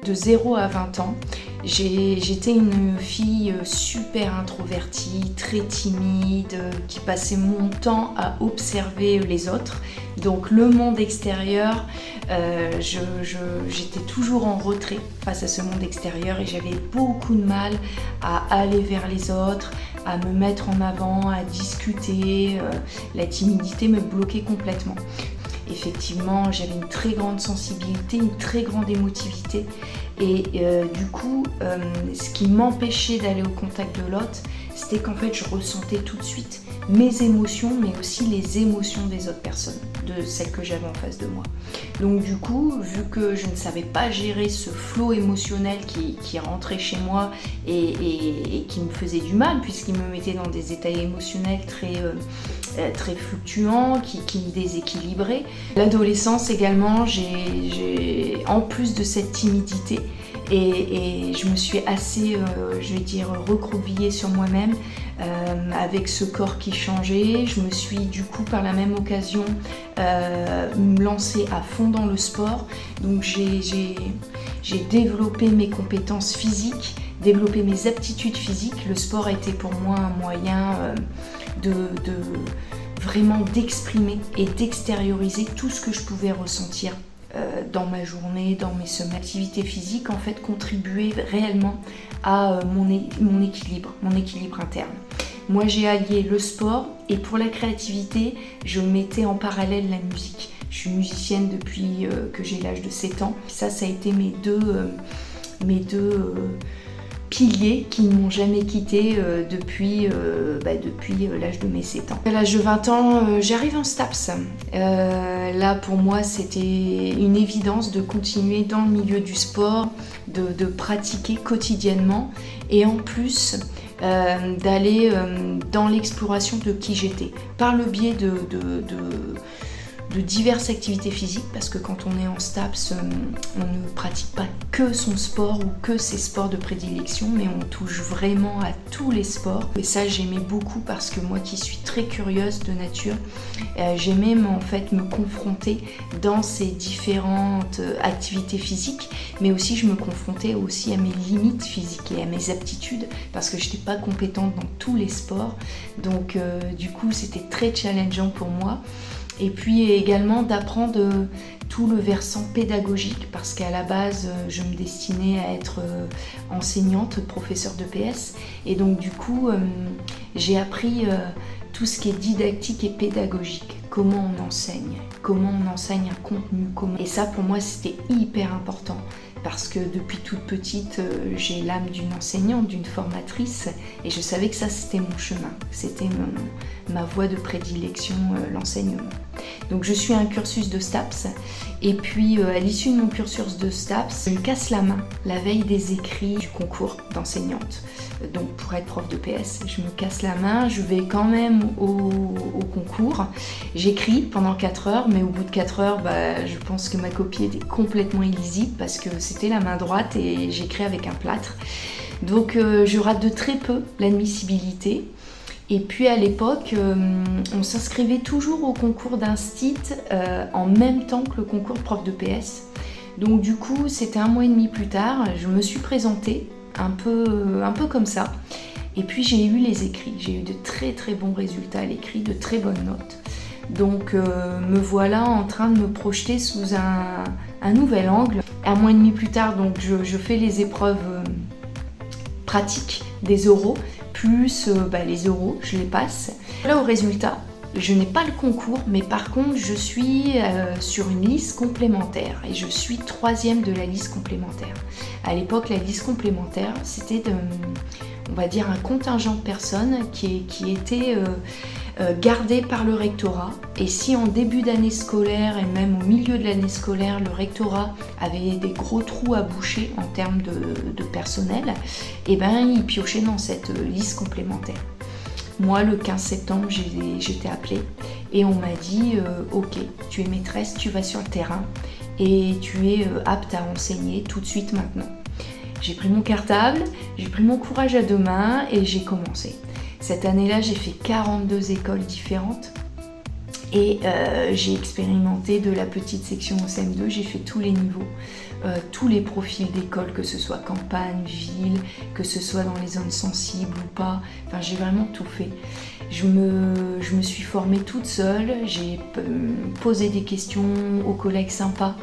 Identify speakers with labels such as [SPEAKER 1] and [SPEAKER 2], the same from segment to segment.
[SPEAKER 1] de 0 à 20 ans, j'étais une fille super introvertie, très timide, qui passait mon temps à observer les autres. Donc le monde extérieur, j'étais toujours en retrait face à ce monde extérieur et j'avais beaucoup de mal à aller vers les autres, à me mettre en avant, à discuter. La timidité me bloquait complètement. Effectivement, j'avais une très grande sensibilité, une très grande émotivité et du coup, ce qui m'empêchait d'aller au contact de l'autre, c'était qu'en fait, je ressentais tout de suite mes émotions, mais aussi les émotions des autres personnes, de celles que j'avais en face de moi. Donc du coup, vu que je ne savais pas gérer ce flot émotionnel qui rentrait chez moi et qui me faisait du mal, puisqu'il me mettait dans des états émotionnels très fluctuants, qui me déséquilibraient. L'adolescence également, j'ai en plus de cette timidité, et je me suis assez, je vais dire, recroquevillée sur moi-même avec ce corps qui changeait. Je me suis du coup par la même occasion lancée à fond dans le sport. Donc j'ai développé mes compétences physiques, développé mes aptitudes physiques. Le sport a été pour moi un moyen de vraiment d'exprimer et d'extérioriser tout ce que je pouvais ressentir dans ma journée, dans mes semaines. L'activité physique en fait contribuait réellement à mon équilibre interne. Moi j'ai allié le sport et pour la créativité, je mettais en parallèle la musique. Je suis musicienne depuis que j'ai l'âge de 7 ans. Ça a été mes deux piliers qui ne m'ont jamais quitté depuis l'âge de mes 7 ans. À l'âge de 20 ans, j'arrive en STAPS. Là, pour moi, c'était une évidence de continuer dans le milieu du sport, de pratiquer quotidiennement et en plus d'aller dans l'exploration de qui j'étais par le biais de diverses activités physiques, parce que quand on est en STAPS, on ne pratique pas que son sport ou que ses sports de prédilection, mais on touche vraiment à tous les sports. Et ça, j'aimais beaucoup parce que moi qui suis très curieuse de nature, j'aimais en fait me confronter dans ces différentes activités physiques, mais aussi je me confrontais aussi à mes limites physiques et à mes aptitudes parce que je n'étais pas compétente dans tous les sports. Donc du coup, c'était très challengeant pour moi. Et puis également d'apprendre tout le versant pédagogique parce qu'à la base je me destinais à être enseignante, professeure de PS et donc du coup j'ai appris tout ce qui est didactique et pédagogique, comment on enseigne un contenu, et ça pour moi c'était hyper important parce que depuis toute petite j'ai l'âme d'une enseignante, d'une formatrice et je savais que ça c'était mon chemin, c'était ma voie de prédilection, l'enseignement. Donc je suis un cursus de STAPS et puis à l'issue de mon cursus de STAPS, je me casse la main la veille des écrits du concours d'enseignante. Donc pour être prof de PS, je me casse la main, je vais quand même au concours. J'écris pendant 4 heures, mais au bout de 4 heures, je pense que ma copie était complètement illisible parce que c'était la main droite et j'écris avec un plâtre. Donc je rate de très peu l'admissibilité. Et puis à l'époque, on s'inscrivait toujours au concours d'Instit en même temps que le concours de prof de PS. Donc du coup, c'était 1 mois et demi plus tard, je me suis présentée un peu comme ça. Et puis j'ai eu les écrits, j'ai eu de très très bons résultats à l'écrit, de très bonnes notes. Donc me voilà en train de me projeter sous un nouvel angle. 1 mois et demi plus tard, donc je fais les épreuves pratiques des oraux. Plus les oraux, je les passe. Là au résultat, je n'ai pas le concours, mais par contre je suis sur une liste complémentaire et je suis 3e de la liste complémentaire. À l'époque, la liste complémentaire, c'était on va dire un contingent de personnes qui était gardé par le rectorat. Et si en début d'année scolaire et même au milieu de l'année scolaire, le rectorat avait des gros trous à boucher en termes de personnel, il piochait dans cette liste complémentaire. Moi, le 15 septembre, j'étais appelée et on m'a dit ok, tu es maîtresse, tu vas sur le terrain et tu es apte à enseigner tout de suite maintenant. J'ai pris mon cartable, j'ai pris mon courage à 2 mains et j'ai commencé. Cette année-là, j'ai fait 42 écoles différentes Et j'ai expérimenté de la petite section au CM2, j'ai fait tous les niveaux, tous les profils d'école, que ce soit campagne, ville, que ce soit dans les zones sensibles ou pas, enfin j'ai vraiment tout fait. Je me suis formée toute seule, j'ai posé des questions aux collègues sympas,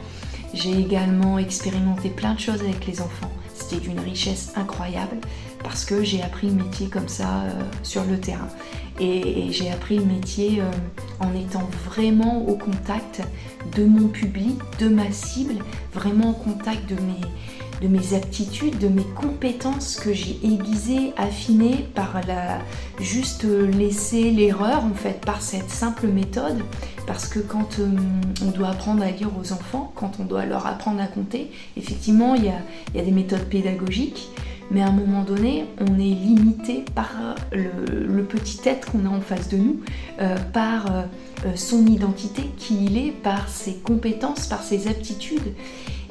[SPEAKER 1] j'ai également expérimenté plein de choses avec les enfants. C'était d'une richesse incroyable parce que j'ai appris le métier comme ça sur le terrain. Et j'ai appris le métier en étant vraiment au contact de mon public, de ma cible, vraiment au contact de mes aptitudes, de mes compétences que j'ai aiguisées, affinées par juste laisser l'erreur en fait, par cette simple méthode. Parce que quand on doit apprendre à lire aux enfants, quand on doit leur apprendre à compter, effectivement il y a des méthodes pédagogiques, mais à un moment donné, on est limité par le petit être qu'on a en face de nous, par son identité, qui il est, par ses compétences, par ses aptitudes.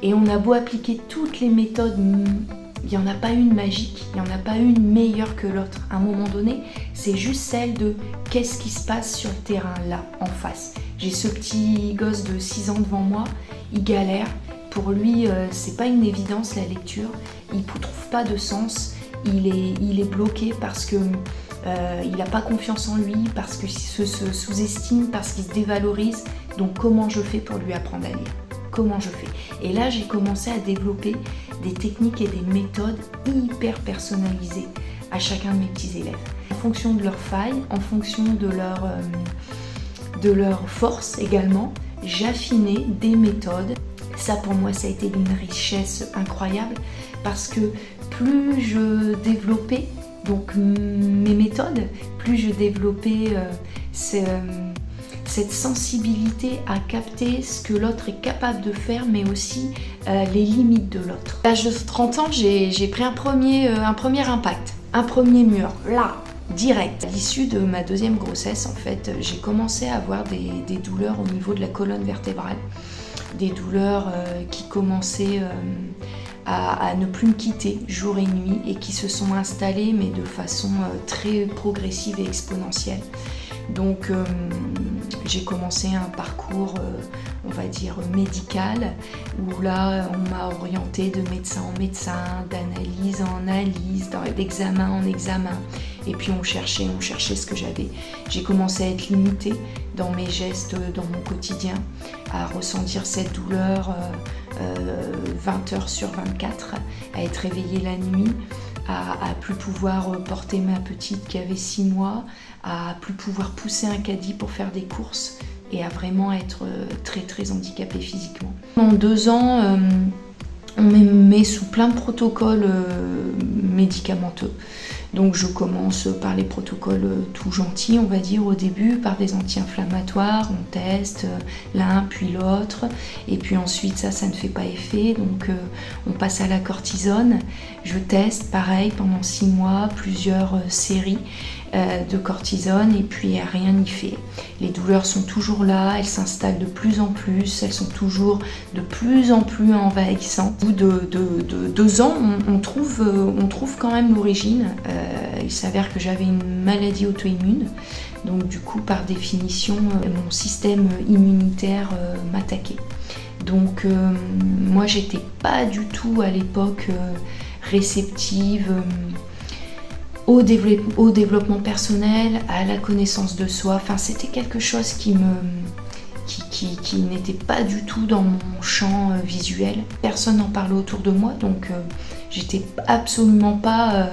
[SPEAKER 1] Et on a beau appliquer toutes les méthodes, il n'y en a pas une magique, il n'y en a pas une meilleure que l'autre. À un moment donné, c'est juste celle de qu'est-ce qui se passe sur le terrain, là, en face. J'ai ce petit gosse de 6 ans devant moi, il galère. Pour lui, c'est pas une évidence la lecture, il ne trouve pas de sens, il est bloqué parce que il n'a pas confiance en lui, parce qu'il se sous-estime, parce qu'il se dévalorise. Donc comment je fais pour lui apprendre à lire ? Comment je fais ? Et là, j'ai commencé à développer des techniques et des méthodes hyper personnalisées à chacun de mes petits élèves. En fonction de leurs failles, en fonction de leur force également, j'affinais des méthodes. Ça pour moi ça a été d'une richesse incroyable parce que plus je développais donc mes méthodes, plus je développais cette sensibilité à capter ce que l'autre est capable de faire, mais aussi les limites de l'autre. À l'âge de 30 ans, j'ai pris un premier impact, un premier mur, là, direct. À l'issue de ma deuxième grossesse, en fait, j'ai commencé à avoir des douleurs au niveau de la colonne vertébrale. Des douleurs qui commençaient à ne plus me quitter jour et nuit et qui se sont installées mais de façon très progressive et exponentielle. Donc j'ai commencé un parcours, on va dire, médical, où là on m'a orientée de médecin en médecin, d'analyse en analyse, d'examen en examen. Et puis on cherchait ce que j'avais. J'ai commencé à être limitée dans mes gestes, dans mon quotidien, à ressentir cette douleur 20 heures sur 24, à être réveillée la nuit, à plus pouvoir porter ma petite qui avait 6 mois, à plus pouvoir pousser un caddie pour faire des courses et à vraiment être très très handicapée physiquement. En 2 ans, on me met sous plein de protocoles médicamenteux. Donc je commence par les protocoles tout gentils, on va dire au début, par des anti-inflammatoires, on teste l'un puis l'autre, et puis ensuite ça ne fait pas effet, donc on passe à la cortisone. Je teste pareil pendant 6 mois, plusieurs séries de cortisone, et puis rien n'y fait. Les douleurs sont toujours là, elles s'installent de plus en plus, elles sont toujours de plus en plus envahissantes. Au bout de 2 ans, on trouve quand même l'origine. Il s'avère que j'avais une maladie auto-immune, donc du coup par définition mon système immunitaire m'attaquait. Donc moi j'étais pas du tout à l'époque réceptive au développement personnel, à la connaissance de soi. Enfin c'était quelque chose qui n'était pas du tout dans mon champ visuel. Personne n'en parlait autour de moi, donc j'étais absolument pas,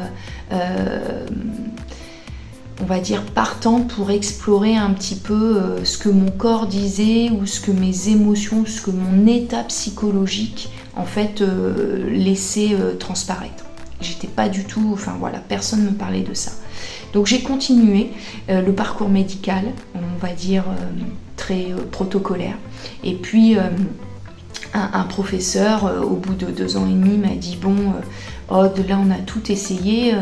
[SPEAKER 1] on va dire, partante pour explorer un petit peu ce que mon corps disait ou ce que mes émotions, ce que mon état psychologique en fait laissait transparaître. J'étais pas du tout, enfin voilà, personne ne me parlait de ça. Donc j'ai continué le parcours médical, on va dire très protocolaire. Et puis un professeur, au bout de 2 ans et demi, m'a dit bon, Aude, là on a tout essayé,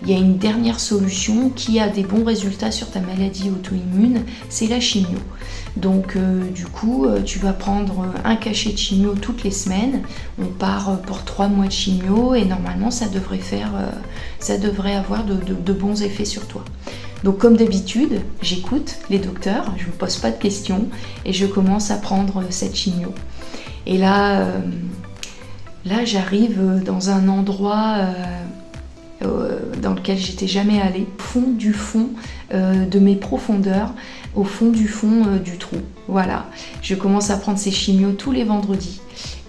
[SPEAKER 1] il y a une dernière solution qui a des bons résultats sur ta maladie auto-immune, c'est la chimio. Donc du coup, tu vas prendre un cachet de chimio toutes les semaines. On part pour 3 mois de chimio et normalement ça devrait avoir de bons effets sur toi. Donc comme d'habitude, j'écoute les docteurs, je ne me pose pas de questions et je commence à prendre cette chimio. Et là j'arrive dans un endroit dans lequel j'étais jamais allée, au fond du fond de mes profondeurs, au fond du trou. Voilà, je commence à prendre ces chimios tous les vendredis.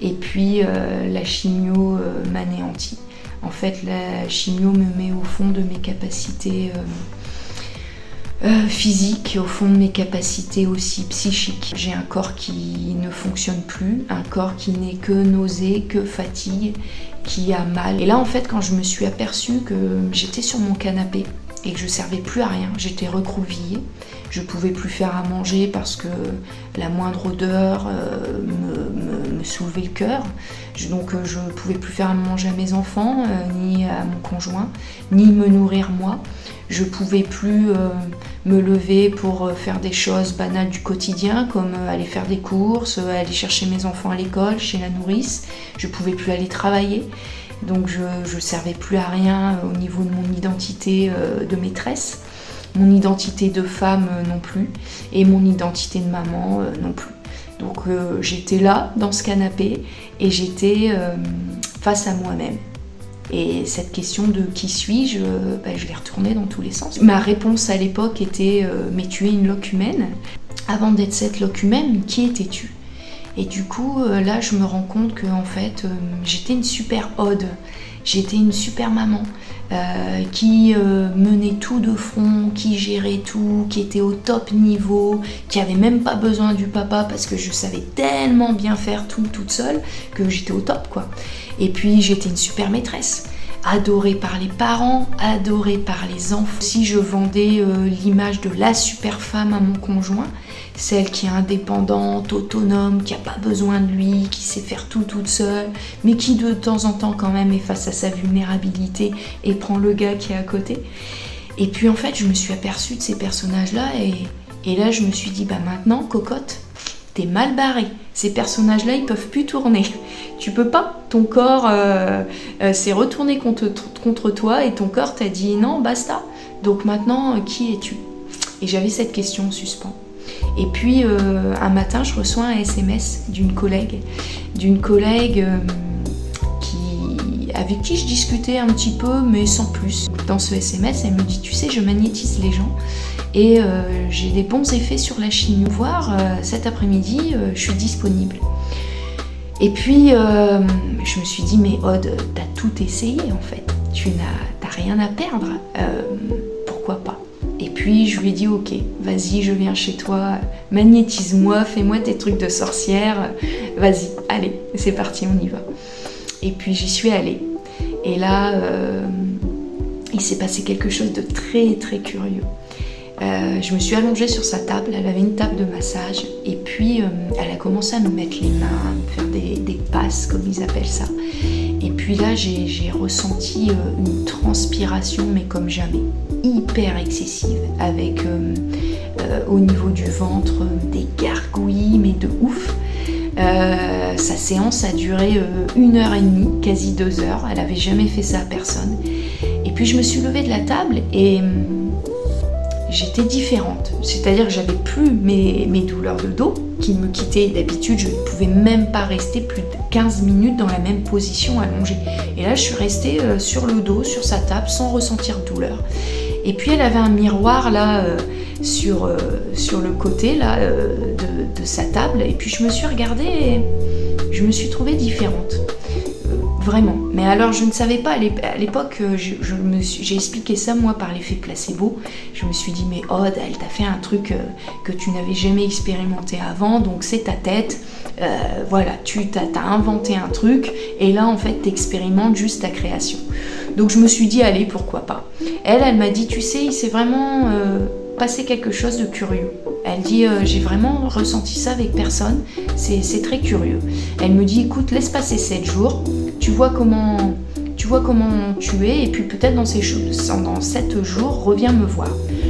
[SPEAKER 1] Et puis la chimio m'anéantit. En fait, la chimio me met au fond de mes capacités physiques, au fond de mes capacités aussi psychiques. J'ai un corps qui ne fonctionne plus, un corps qui n'est que nausée, que fatigue, qui a mal. Et là, en fait, quand je me suis aperçue que j'étais sur mon canapé et que je servais plus à rien, j'étais recroquevillée, je pouvais plus faire à manger parce que la moindre odeur me soulevait le cœur. Donc je ne pouvais plus faire à manger à mes enfants, ni à mon conjoint, ni me nourrir moi. Je ne pouvais plus me lever pour faire des choses banales du quotidien, comme aller faire des courses, aller chercher mes enfants à l'école, chez la nourrice. Je ne pouvais plus aller travailler. Donc je ne servais plus à rien au niveau de mon identité de maîtresse. Mon identité de femme non plus, et mon identité de maman non plus. Donc j'étais là, dans ce canapé, et j'étais face à moi-même. Et cette question de qui suis-je, je l'ai retournée dans tous les sens. Ma réponse à l'époque était mais tu es une loque humaine. Avant d'être cette loque humaine, qui étais-tu ? Et du coup, là, je me rends compte que en fait, j'étais une super ode. J'étais une super maman qui menait tout de front, qui gérait tout, qui était au top niveau, qui avait même pas besoin du papa parce que je savais tellement bien faire tout toute seule que j'étais au top, quoi. Et puis j'étais une super maîtresse, adorée par les parents, adorée par les enfants. Si je vendais l'image de la super femme à mon conjoint, celle qui est indépendante, autonome, qui n'a pas besoin de lui, qui sait faire tout toute seule, mais qui de temps en temps quand même est face à sa vulnérabilité et prend le gars qui est à côté. Et puis en fait, je me suis aperçue de ces personnages-là et là je me suis dit, maintenant, cocotte, t'es mal barrée. Ces personnages-là, ils peuvent plus tourner. Tu peux pas. Ton corps s'est retourné contre toi et ton corps t'a dit non, basta. Donc maintenant, qui es-tu ? Et j'avais cette question en suspens. Et puis un matin, je reçois un SMS d'une collègue avec qui je discutais un petit peu, mais sans plus. Dans ce SMS, elle me dit, tu sais, je magnétise les gens et j'ai des bons effets sur la chimio. Voir cet après-midi, je suis disponible. Et puis je me suis dit, mais Aude, t'as tout essayé en fait. T'as rien à perdre. Pourquoi pas ? Et puis je lui ai dit, ok, vas-y, je viens chez toi, magnétise-moi, fais-moi tes trucs de sorcière, vas-y, allez, c'est parti, on y va. Et puis j'y suis allée. Et là, il s'est passé quelque chose de très très curieux. Je me suis allongée sur sa table, elle avait une table de massage, et puis elle a commencé à me mettre les mains, à me faire des passes, comme ils appellent ça. Et puis là, j'ai ressenti une transpiration, mais comme jamais, hyper excessive, avec au niveau du ventre des gargouillis, mais de ouf. Sa séance a duré 1h30, quasi 2 heures. Elle n'avait jamais fait ça à personne. Et puis je me suis levée de la table et j'étais différente. C'est-à-dire que j'avais plus mes douleurs de dos qui me quittaient. D'habitude, je ne pouvais même pas rester plus de 15 minutes dans la même position allongée. Et là, je suis restée sur le dos, sur sa table, sans ressentir de douleur. Et puis elle avait un miroir là sur le côté là, de sa table. Et puis je me suis regardée et je me suis trouvée différente. Vraiment. Mais alors je ne savais pas, à l'époque, j'ai expliqué ça moi par l'effet placebo. Je me suis dit, mais Aude, elle t'a fait un truc que tu n'avais jamais expérimenté avant, donc c'est ta tête. Voilà, t'as inventé un truc et là en fait t'expérimentes juste ta création. Donc je me suis dit, allez, pourquoi pas. Elle m'a dit, tu sais, il s'est vraiment passé quelque chose de curieux. Elle dit, j'ai vraiment ressenti ça avec personne, c'est très curieux. Elle me dit, écoute, laisse passer 7 jours, tu vois comment tu es, et puis peut-être dans 7 jours, reviens me voir.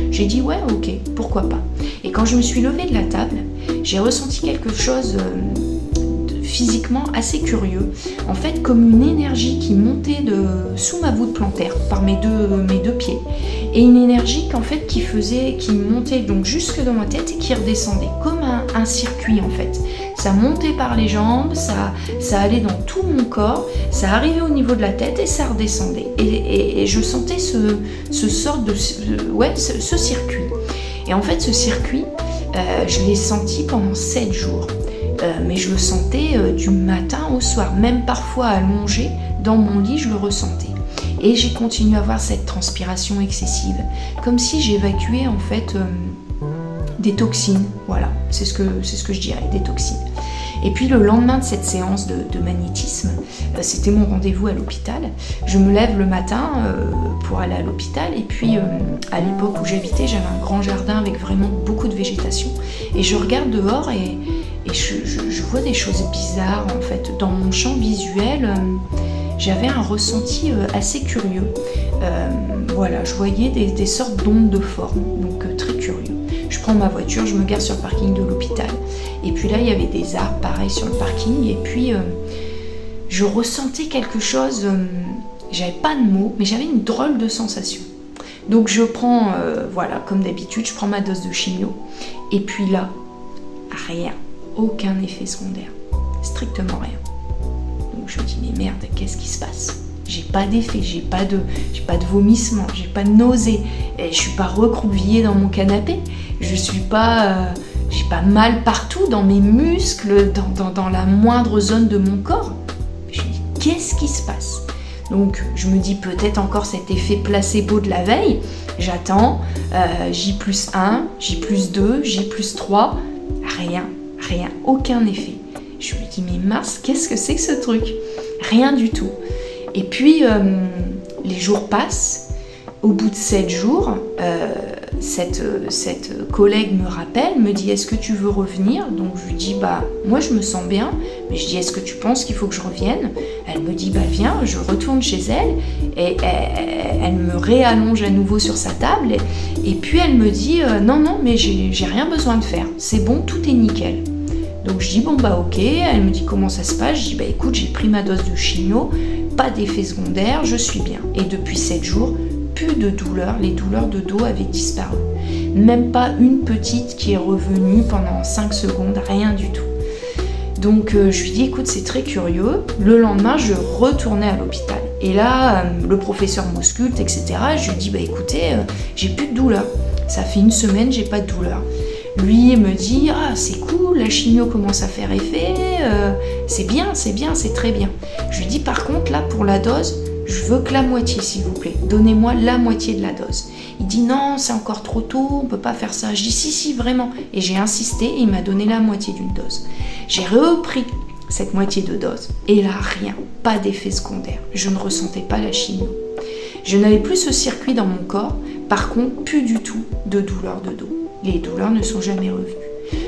[SPEAKER 1] J'ai dit, ouais, ok, pourquoi pas. Et quand je me suis levée de la table, j'ai ressenti quelque chose physiquement assez curieux. En fait, comme une énergie qui montait sous ma voûte plantaire par mes deux pieds. Et une énergie qui montait donc jusque dans ma tête et qui redescendait, comme un circuit en fait. Ça montait par les jambes, ça allait dans tout mon corps, ça arrivait au niveau de la tête et ça redescendait. Et je sentais ce circuit. Et en fait, ce circuit, je l'ai senti pendant 7 jours. Mais je le sentais du matin au soir, même parfois allongé dans mon lit, je le ressentais. Et j'ai continué à avoir cette transpiration excessive, comme si j'évacuais en fait des toxines. Voilà, c'est ce que je dirais, des toxines. Et puis le lendemain de cette séance de magnétisme, c'était mon rendez-vous à l'hôpital. Je me lève le matin pour aller à l'hôpital et puis à l'époque où j'habitais, j'avais un grand jardin avec vraiment beaucoup de végétation. Et je regarde dehors et je vois des choses bizarres en fait. Dans mon champ visuel, j'avais un ressenti assez curieux. Voilà, je voyais des sortes d'ondes de forme, donc très curieux. Je prends ma voiture, je me gare sur le parking de l'hôpital. Et puis là, il y avait des arbres pareils sur le parking. Et puis, je ressentais quelque chose. J'avais pas de mots, mais j'avais une drôle de sensation. Donc je prends, voilà, comme d'habitude, je prends ma dose de chimio. Et puis là, rien. Aucun effet secondaire. Strictement rien. Donc je me dis, mais merde, qu'est-ce qui se passe ? J'ai pas d'effet, j'ai pas de vomissement, j'ai pas de nausée, et je suis pas recroquevillée dans mon canapé, j'ai pas mal partout dans mes muscles, dans la moindre zone de mon corps. Je me dis, qu'est-ce qui se passe ? Donc je me dis peut-être encore cet effet placebo de la veille, j'attends, J+1, J+2, J+3, rien, aucun effet. Je me dis, mais mince, qu'est-ce que c'est que ce truc ? Rien du tout. Et puis, les jours passent. Au bout de 7 jours, cette collègue me rappelle, me dit « Est-ce que tu veux revenir ?» Donc je lui dis « Bah, moi je me sens bien. » Mais je dis « Est-ce que tu penses qu'il faut que je revienne ?» Elle me dit « Bah, viens. » Je retourne chez elle et elle me réallonge à nouveau sur sa table. Et puis elle me dit « Non, mais j'ai rien besoin de faire. C'est bon, tout est nickel. » Donc je dis « Bon, bah ok. » Elle me dit « Comment ça se passe ?» Je dis « Bah écoute, j'ai pris ma dose de chimio. Pas d'effet secondaire, je suis bien. » Et depuis 7 jours, plus de douleurs, les douleurs de dos avaient disparu. Même pas une petite qui est revenue pendant 5 secondes, rien du tout. Donc je lui dis, écoute, c'est très curieux. Le lendemain, je retournais à l'hôpital. Et là, le professeur m'ausculte, etc. Je lui dis, bah écoutez, j'ai plus de douleur. Ça fait 1 semaine, j'ai pas de douleur. Lui me dit, ah c'est cool, la chimio commence à faire effet, c'est bien, c'est très bien. Je lui dis, par contre, là, pour la dose, je veux que la moitié, s'il vous plaît. Donnez-moi la moitié de la dose. Il dit, non, c'est encore trop tôt, on peut pas faire ça. Je dis, si, vraiment. Et j'ai insisté et il m'a donné la moitié d'une dose. J'ai repris cette moitié de dose. Et là, rien, pas d'effet secondaire. Je ne ressentais pas la chimio. Je n'avais plus ce circuit dans mon corps. Par contre, plus du tout de douleur de dos. Les douleurs ne sont jamais revenues.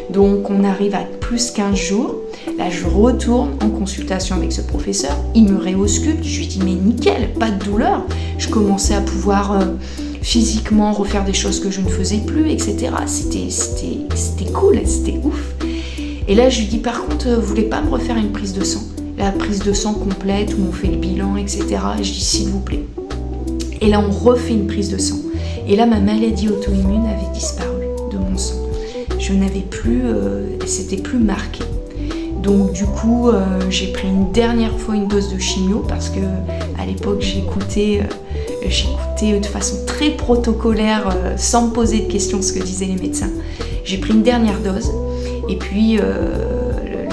[SPEAKER 1] Donc on arrive à plus 15 jours, là je retourne en consultation avec ce professeur, il me réausculte, je lui dis mais nickel, pas de douleur, je commençais à pouvoir physiquement refaire des choses que je ne faisais plus, etc. C'était cool, c'était ouf. Et là je lui dis par contre, vous voulez pas me refaire une prise de sang, la prise de sang complète où on fait le bilan, etc. Et je dis s'il vous plaît. Et là on refait une prise de sang. Et là ma maladie auto-immune avait disparu de mon sang. Je n'avais plus, c'était plus marqué. Donc du coup, j'ai pris une dernière fois une dose de chimio parce que à l'époque j'écoutais de façon très protocolaire, sans me poser de questions ce que disaient les médecins. J'ai pris une dernière dose et puis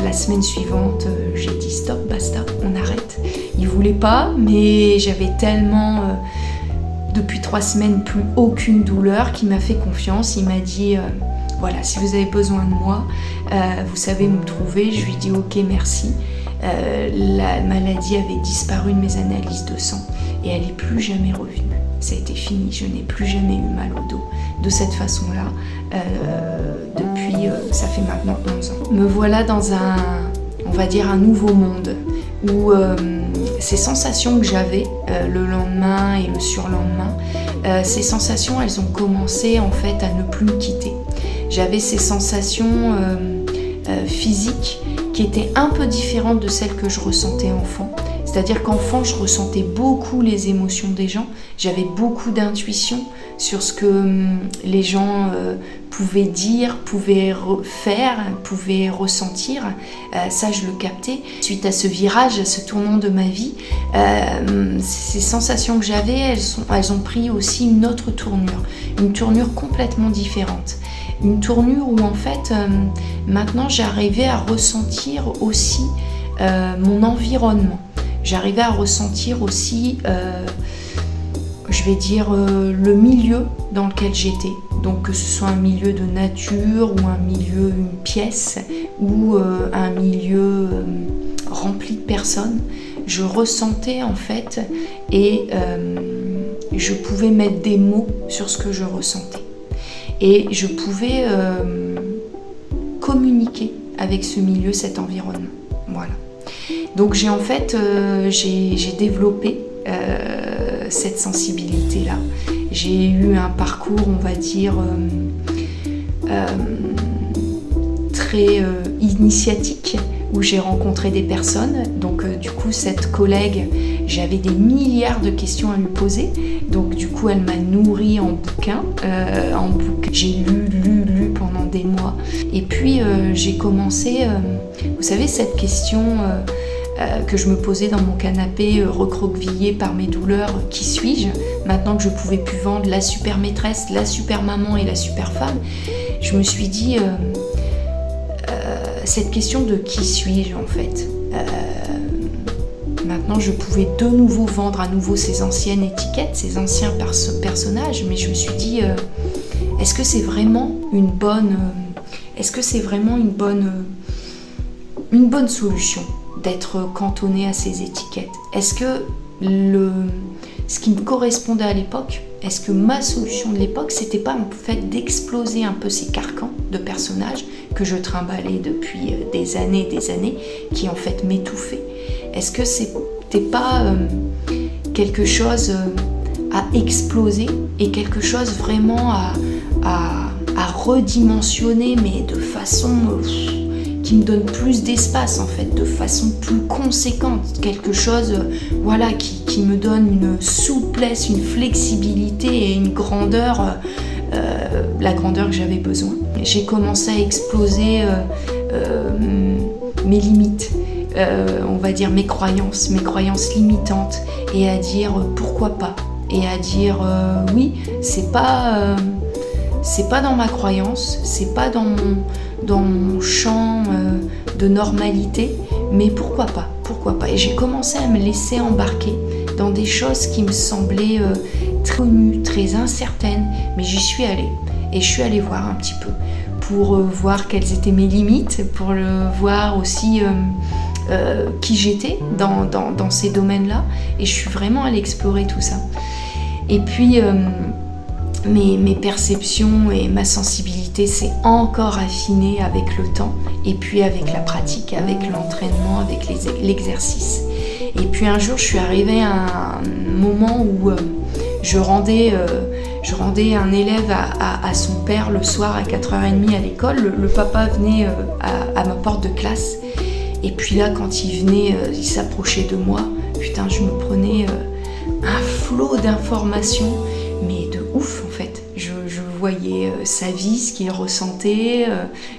[SPEAKER 1] la semaine suivante, j'ai dit stop, basta, on arrête. Il voulait pas, mais j'avais tellement depuis 3 semaines plus aucune douleur qu'il m'a fait confiance. Il m'a dit voilà, si vous avez besoin de moi, vous savez où me trouver. Je lui dis ok, merci. La maladie avait disparu de mes analyses de sang et elle n'est plus jamais revenue. Ça a été fini, je n'ai plus jamais eu mal au dos de cette façon-là depuis, ça fait maintenant 11 ans. Me voilà dans on va dire un nouveau monde où ces sensations que j'avais le lendemain et le surlendemain, ces sensations, elles ont commencé en fait à ne plus me quitter. J'avais ces sensations physiques qui était un peu différente de celle que je ressentais enfant. C'est-à-dire qu'enfant, je ressentais beaucoup les émotions des gens. J'avais beaucoup d'intuition sur ce que les gens pouvaient dire, pouvaient faire, pouvaient ressentir. Ça, je le captais. Suite à ce virage, à ce tournant de ma vie, ces sensations que j'avais, elles ont pris aussi une autre tournure. Une tournure complètement différente. Une tournure où, en fait, maintenant, j'arrivais à ressentir aussi mon environnement. J'arrivais à ressentir aussi, je vais dire, le milieu dans lequel j'étais. Donc que ce soit un milieu de nature ou un milieu, une pièce ou un milieu rempli de personnes, je ressentais en fait et je pouvais mettre des mots sur ce que je ressentais. Et je pouvais communiquer avec ce milieu, cet environnement. Voilà. Donc j'ai en fait j'ai développé cette sensibilité-là. J'ai eu un parcours, on va dire, très initiatique, où j'ai rencontré des personnes. Donc du coup, cette collègue, j'avais des milliards de questions à lui poser. Donc du coup, elle m'a nourrie en bouquins. J'ai lu pendant des mois. Et puis j'ai commencé, vous savez, cette question que je me posais dans mon canapé, recroquevillée par mes douleurs, qui suis-je? Maintenant que je pouvais plus vendre la super maîtresse, la super maman et la super femme, je me suis dit, cette question de qui suis-je en fait, maintenant je pouvais de nouveau vendre à nouveau ces anciennes étiquettes, ces anciens personnages, mais je me suis dit, est-ce que c'est vraiment une bonne solution d'être cantonné à ces étiquettes? Est-ce que ce qui me correspondait à l'époque, est-ce que ma solution de l'époque, c'était pas en fait d'exploser un peu ces carcans de personnages que je trimballais depuis des années, qui en fait m'étouffaient? Est-ce que c'était pas quelque chose à exploser et quelque chose vraiment à redimensionner, mais de façon qui me donne plus d'espace en fait, de façon plus conséquente, quelque chose voilà, qui me donne une souplesse, une flexibilité et une grandeur, la grandeur que j'avais besoin. J'ai commencé à exploser mes limites, on va dire mes croyances limitantes, et à dire pourquoi pas, et à dire oui, c'est pas dans ma croyance, c'est pas dans mon champ de normalité, mais pourquoi pas. Et j'ai commencé à me laisser embarquer dans des choses qui me semblaient très connues, très incertaines, mais j'y suis allée. Et je suis allée voir un petit peu pour voir quelles étaient mes limites, pour voir aussi qui j'étais dans ces domaines-là. Et je suis vraiment allée explorer tout ça. Et puis mes perceptions et ma sensibilité s'est encore affinée avec le temps, et puis avec la pratique, avec l'entraînement, avec l'exercice. Et puis un jour, je suis arrivée à un moment où je rendais un élève à son père le soir à 4h30 à l'école. Le papa venait à ma porte de classe, et puis là, quand il venait, il s'approchait de moi. Putain, je me prenais un flot d'informations, mais de ouf en fait. Je voyais sa vie, ce qu'il ressentait,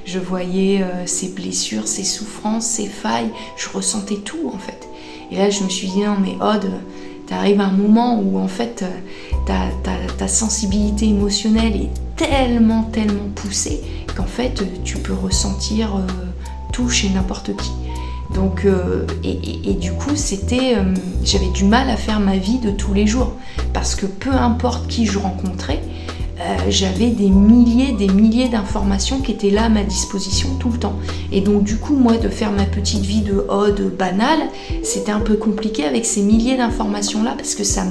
[SPEAKER 1] je voyais ses blessures, ses souffrances, ses failles, je ressentais tout en fait. Et là je me suis dit non mais Aude, t'arrives à un moment où en fait ta sensibilité émotionnelle est tellement poussée qu'en fait tu peux ressentir tout chez n'importe qui. Donc, et du coup, j'avais du mal à faire ma vie de tous les jours, parce que peu importe qui je rencontrais, j'avais des milliers d'informations qui étaient là à ma disposition tout le temps. Et donc du coup, moi, de faire ma petite vie de Aude banale, c'était un peu compliqué avec ces milliers d'informations-là, parce que ça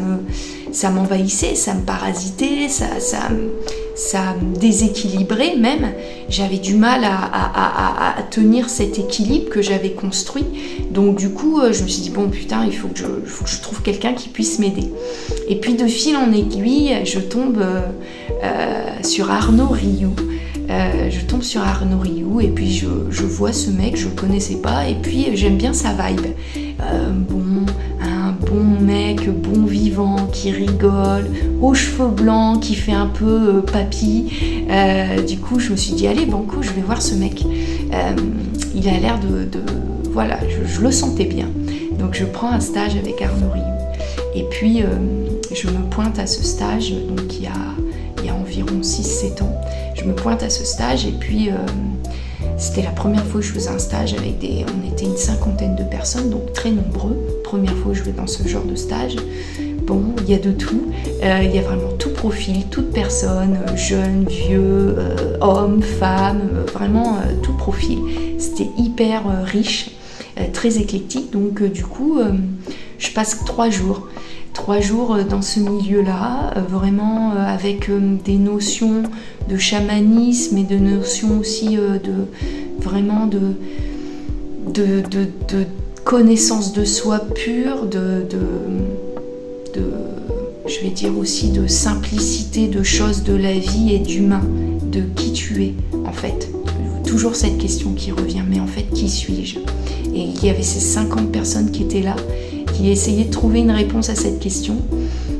[SPEAKER 1] m'envahissait, ça me parasitait, ça me déséquilibrait même. J'avais du mal à tenir cet équilibre que j'avais construit. Donc du coup, je me suis dit, bon putain, il faut que je trouve quelqu'un qui puisse m'aider. Et puis de fil en aiguille, je tombe sur Arnaud Rioux, je tombe sur Arnaud Rioux et puis je vois ce mec, je le connaissais pas et puis j'aime bien sa vibe. Un bon mec, bon vivant, qui rigole, aux cheveux blancs, qui fait un peu papy. Du coup, je me suis dit, allez, banco, je vais voir ce mec. Il a l'air voilà, je le sentais bien. Donc je prends un stage avec Arnaud Rioux. Et puis, je me pointe à ce stage, donc il y a environ 6-7 ans. Je me pointe à ce stage et puis c'était la première fois que je faisais un stage avec on était une 50aine de personnes, donc très nombreux. Première fois que je vais dans ce genre de stage. Bon, il y a de tout. Il y a vraiment tout profil, toute personne, jeune, vieux, homme, femme, vraiment tout profil. C'était hyper riche, très éclectique. Donc du coup, je passe 3 jours. 3 jours dans ce milieu-là, vraiment avec des notions de chamanisme et de notions aussi vraiment de connaissance de soi pure, je vais dire aussi de simplicité de choses de la vie et d'humain, de qui tu es en fait. Toujours cette question qui revient, mais en fait qui suis-je? Et il y avait ces 50 personnes qui étaient là, qui essayaient de trouver une réponse à cette question.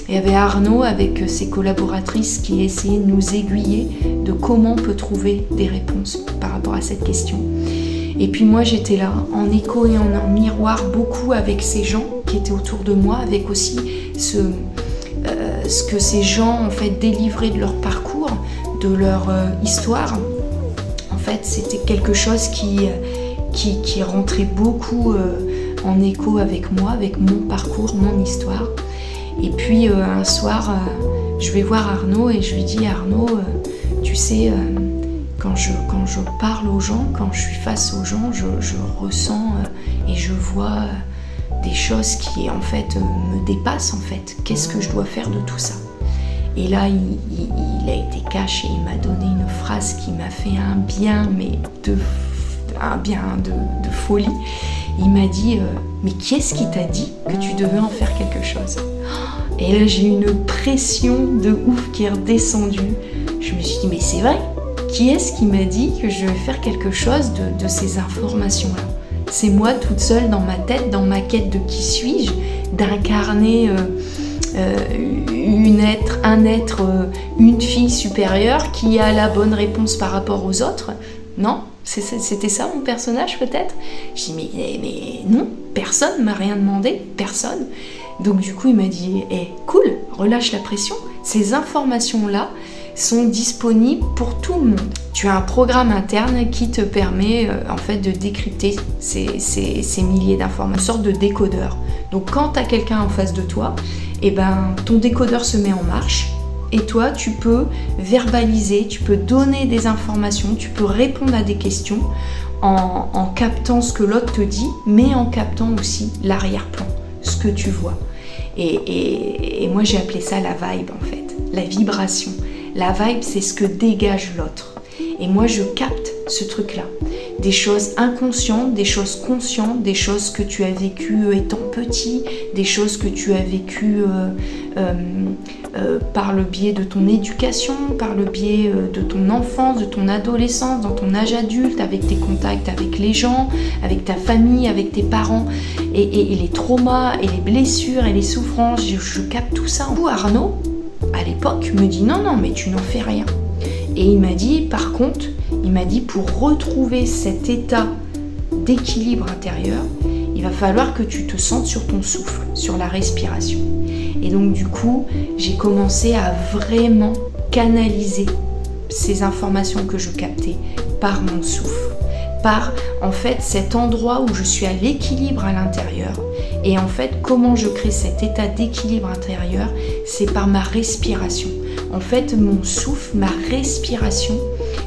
[SPEAKER 1] Et il y avait Arnaud avec ses collaboratrices qui essayaient de nous aiguiller de comment on peut trouver des réponses par rapport à cette question. Et puis moi j'étais là, en écho et en miroir, beaucoup avec ces gens qui étaient autour de moi, avec aussi ce que ces gens en fait délivraient de leur parcours, de leur histoire. En fait c'était quelque chose qui rentrait beaucoup en écho avec moi, avec mon parcours, mon histoire. Et puis un soir, je vais voir Arnaud et je lui dis, Arnaud, tu sais, quand je parle aux gens, quand je suis face aux gens, je ressens et je vois des choses qui en fait me dépassent en fait. Qu'est-ce que je dois faire de tout ça? Et là, il a été cash et il m'a donné une phrase qui m'a fait un bien, mais de folie. Il m'a dit, mais qui est-ce qui t'a dit que tu devais en faire quelque chose? Et là, j'ai eu une pression de ouf qui est redescendue. Je me suis dit, mais c'est vrai, qui est-ce qui m'a dit que je vais faire quelque chose de ces informations-là? C'est moi toute seule dans ma tête, dans ma quête de qui suis-je, d'incarner une fille supérieure qui a la bonne réponse par rapport aux autres. Non, c'était ça mon personnage peut-être. Je dis mais non, personne m'a rien demandé, personne. Donc du coup il m'a dit cool, relâche la pression, ces informations-là sont disponibles pour tout le monde. Tu as un programme interne qui te permet en fait de décrypter ces milliers d'informations, une sorte de décodeur. Donc quand tu as quelqu'un en face de toi, ton décodeur se met en marche. Et toi, tu peux verbaliser, tu peux donner des informations, tu peux répondre à des questions en captant ce que l'autre te dit, mais en captant aussi l'arrière-plan, ce que tu vois. Et moi, j'ai appelé ça la vibe, en fait, la vibration. La vibe, c'est ce que dégage l'autre. Et moi, je capte ce truc-là. Des choses inconscientes, des choses conscientes, des choses que tu as vécues étant petit, des choses que tu as vécues par le biais de ton éducation, par le biais de ton enfance, de ton adolescence, dans ton âge adulte, avec tes contacts avec les gens, avec ta famille, avec tes parents, et les traumas, et les blessures, et les souffrances, je capte tout ça. Arnaud, à l'époque, me dit non, mais tu n'en fais rien. Et il m'a dit, par contre, pour retrouver cet état d'équilibre intérieur, il va falloir que tu te sentes sur ton souffle, sur la respiration. Et donc du coup, j'ai commencé à vraiment canaliser ces informations que je captais par mon souffle, par en fait cet endroit où je suis à l'équilibre à l'intérieur. Et en fait, comment je crée cet état d'équilibre intérieur, c'est par ma respiration. En fait, mon souffle, ma respiration,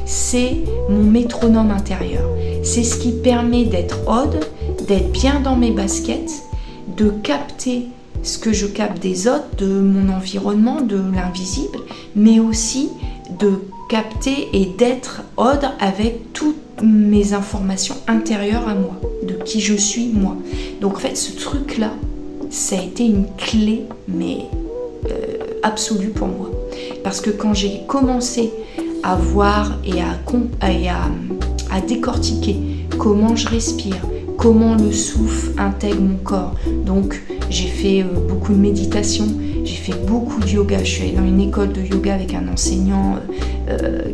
[SPEAKER 1] c'est mon métronome intérieur. C'est ce qui permet d'être ode, d'être bien dans mes baskets, de capter ce que je capte des autres, de mon environnement, de l'invisible, mais aussi de capter et d'être ode avec toutes mes informations intérieures à moi, de qui je suis moi. Donc en fait, ce truc-là, ça a été une clé, mais absolue pour moi. Parce que quand j'ai commencé à voir et à décortiquer comment je respire, comment le souffle intègre mon corps. Donc j'ai fait beaucoup de méditation, j'ai fait beaucoup de yoga. Je suis allée dans une école de yoga avec un enseignant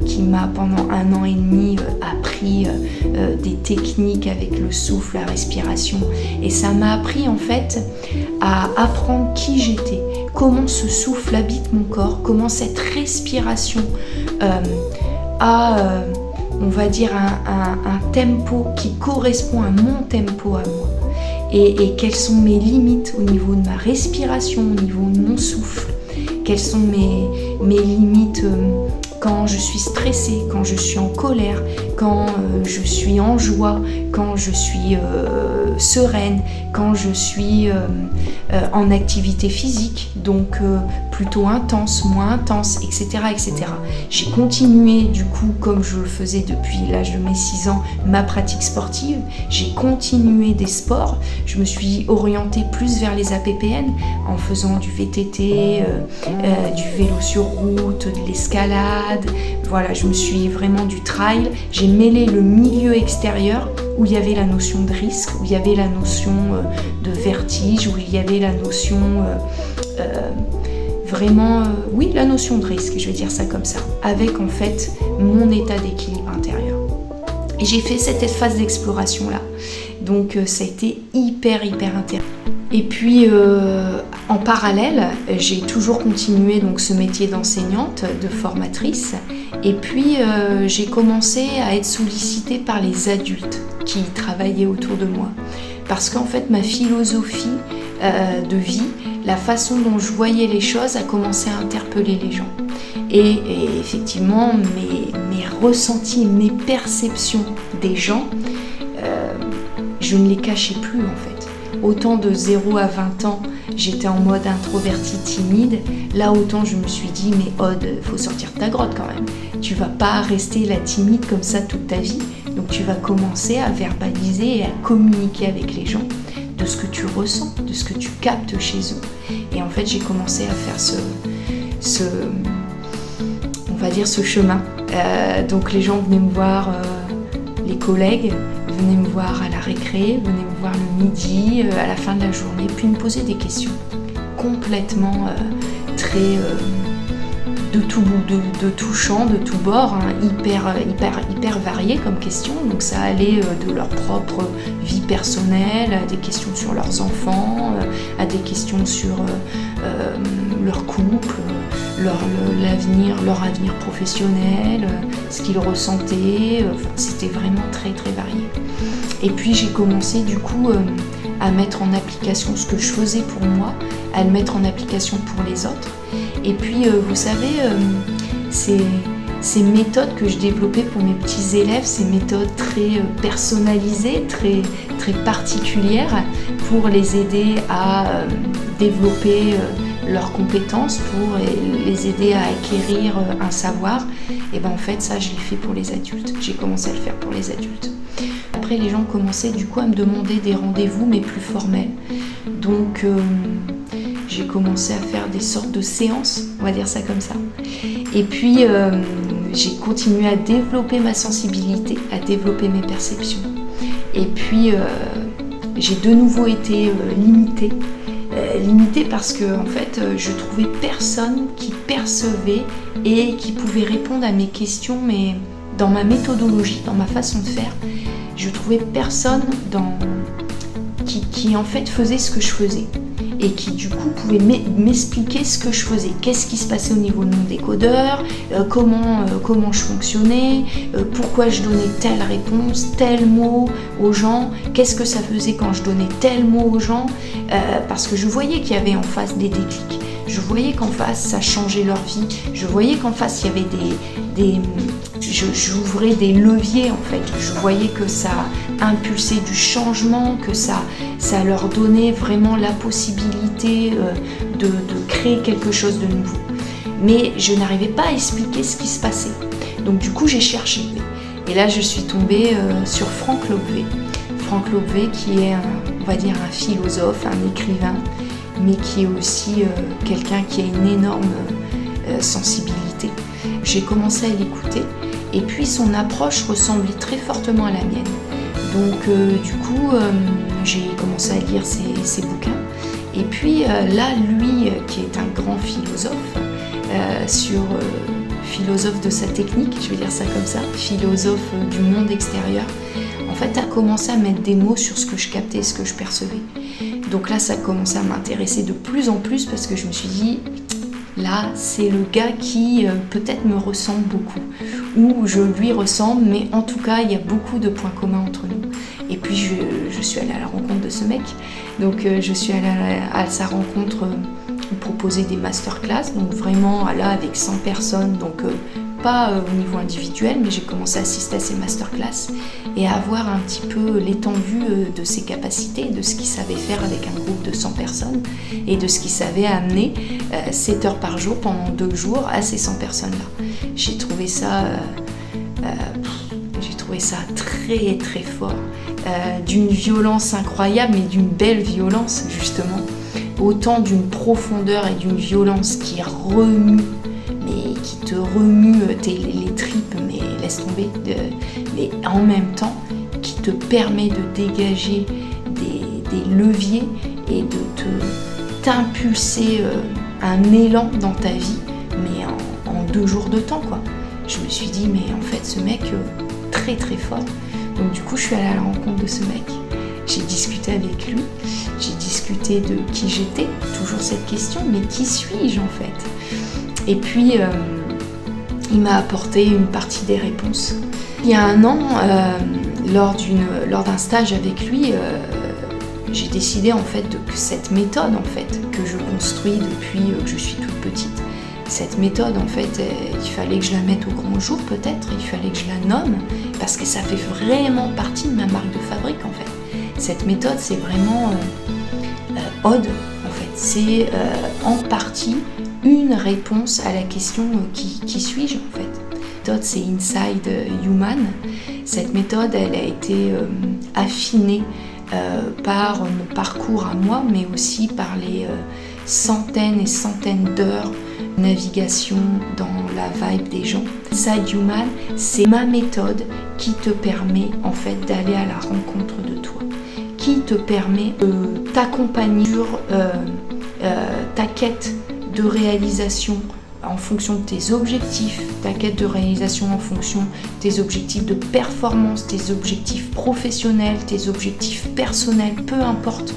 [SPEAKER 1] qui m'a pendant 1 an et demi appris des techniques avec le souffle, la respiration. Et ça m'a appris en fait à apprendre qui j'étais, comment ce souffle habite mon corps, comment cette respiration on va dire un tempo qui correspond à mon tempo à moi. Et quelles sont mes limites au niveau de ma respiration, au niveau de mon souffle, quelles sont mes limites quand je suis stressée, quand je suis en colère, quand je suis en joie, quand je suis sereine, quand je suis en activité physique, donc plutôt intense, moins intense, etc., etc. J'ai continué du coup, comme je le faisais depuis l'âge de mes 6 ans, ma pratique sportive. J'ai continué des sports. Je me suis orientée plus vers les APPN en faisant du VTT, du vélo sur route, de l'escalade. Voilà, je me suis vraiment du trail. J'ai mêlé le milieu extérieur où il y avait la notion de risque, où il y avait la notion de vertige, où il y avait la notion oui, la notion de risque, je vais dire ça comme ça, avec en fait mon état d'équilibre intérieur. Et j'ai fait cette phase d'exploration là, donc ça a été hyper intéressant. Et puis en parallèle, j'ai toujours continué donc ce métier d'enseignante, de formatrice, et puis j'ai commencé à être sollicitée par les adultes qui travaillaient autour de moi, parce qu'en fait ma philosophie de vie, la façon dont je voyais les choses a commencé à interpeller les gens. Et effectivement, mes ressentis, mes perceptions des gens, je ne les cachais plus en fait. Autant de 0 à 20 ans, j'étais en mode introverti, timide. Là, autant je me suis dit, mais Aude, faut sortir de ta grotte quand même. Tu vas pas rester la timide comme ça toute ta vie. Donc tu vas commencer à verbaliser et à communiquer avec les gens de ce que tu ressens, de ce que tu captes chez eux. Et en fait, j'ai commencé à faire on va dire ce chemin. Donc les gens venaient me voir, les collègues venaient me voir à la récré, venaient me voir le midi, à la fin de la journée, puis me poser des questions complètement très de tout champ, de tout bord, hein, hyper variées comme questions. Donc ça allait de leur propre vie personnelle, à des questions sur leurs enfants, à des questions sur leur couple, leur avenir professionnel, ce qu'ils ressentaient. C'était vraiment très varié. Et puis j'ai commencé du coup à mettre en application ce que je faisais pour moi, à le mettre en application pour les autres. Et puis vous savez, ces méthodes que je développais pour mes petits élèves, ces méthodes très personnalisées, très particulières, pour les aider à développer leurs compétences, pour les aider à acquérir un savoir, et ben en fait ça je l'ai fait pour les adultes. J'ai commencé à le faire pour les adultes. Après les gens commençaient du coup à me demander des rendez-vous mais plus formels. Donc j'ai commencé à faire des sortes de séances, on va dire ça comme ça. Et puis j'ai continué à développer ma sensibilité, à développer mes perceptions. Et puis j'ai de nouveau été limitée parce que en fait je trouvais personne qui percevait et qui pouvait répondre à mes questions, mais dans ma méthodologie, dans ma façon de faire, je trouvais personne qui en fait faisait ce que je faisais et qui du coup pouvait m'expliquer ce que je faisais, qu'est-ce qui se passait au niveau de mon décodeur, comment je fonctionnais, pourquoi je donnais telle réponse, tel mot aux gens, qu'est-ce que ça faisait quand je donnais tel mot aux gens, parce que je voyais qu'il y avait en face des déclics, je voyais qu'en face ça changeait leur vie, je voyais qu'en face il y avait j'ouvrais des leviers en fait, je voyais que ça impulsait du changement, que ça leur donnait vraiment la possibilité de créer quelque chose de nouveau. Mais je n'arrivais pas à expliquer ce qui se passait. Donc du coup j'ai cherché. Et là je suis tombée sur Franck Lobvé. Franck Lobvé qui est on va dire un philosophe, un écrivain, mais qui est aussi quelqu'un qui a une énorme sensibilité. J'ai commencé à l'écouter et puis son approche ressemblait très fortement à la mienne. Donc du coup, j'ai commencé à lire ses bouquins. Et puis là, lui, qui est un grand philosophe, philosophe de sa technique, je vais dire ça comme ça, philosophe du monde extérieur, en fait, a commencé à mettre des mots sur ce que je captais, ce que je percevais. Donc là, ça a commencé à m'intéresser de plus en plus parce que je me suis dit, là, c'est le gars qui peut-être me ressemble beaucoup, ou je lui ressemble, mais en tout cas, il y a beaucoup de points communs entre nous. Et puis, je suis allée à la rencontre de ce mec. Donc, je suis allée à sa rencontre, proposer des masterclass, donc vraiment là avec 100 personnes, donc pas au niveau individuel, mais j'ai commencé à assister à ces masterclass et à voir un petit peu l'étendue de ses capacités, de ce qu'il savait faire avec un groupe de 100 personnes et de ce qu'il savait amener 7 heures par jour pendant 2 jours à ces 100 personnes-là. J'ai trouvé ça très très fort, d'une violence incroyable, mais d'une belle violence justement, autant d'une profondeur et d'une violence qui remue, mais qui te remue les tripes, mais laisse tomber, mais en même temps qui te permet de dégager des leviers et de t'impulser un élan dans ta vie, mais en 2 jours de temps, quoi. Je me suis dit, mais en fait, ce mec, très très fort. Donc du coup, je suis allée à la rencontre de ce mec. J'ai discuté avec lui, j'ai discuté de qui j'étais, toujours cette question, mais qui suis-je en fait? Et puis, il m'a apporté une partie des réponses. Il y a 1 an, lors d'un stage avec lui, j'ai décidé en fait que cette méthode en fait que je construis depuis que je suis toute petite, cette méthode en fait, il fallait que je la mette au grand jour peut-être, il fallait que je la nomme parce que ça fait vraiment partie de ma marque de fabrique en fait. Cette méthode, c'est vraiment Ode, en fait. C'est en partie une réponse à la question qui suis-je, en fait. La méthode, c'est Inside Human. Cette méthode, elle a été affinée par mon parcours à moi, mais aussi par les centaines et centaines d'heures de navigation dans la vibe des gens. Inside Human, c'est ma méthode qui te permet, en fait, d'aller à la rencontre de toi, qui te permet de t'accompagner sur ta quête de réalisation en fonction de tes objectifs, ta quête de réalisation en fonction de tes objectifs de performance, tes objectifs professionnels, tes objectifs personnels, peu importe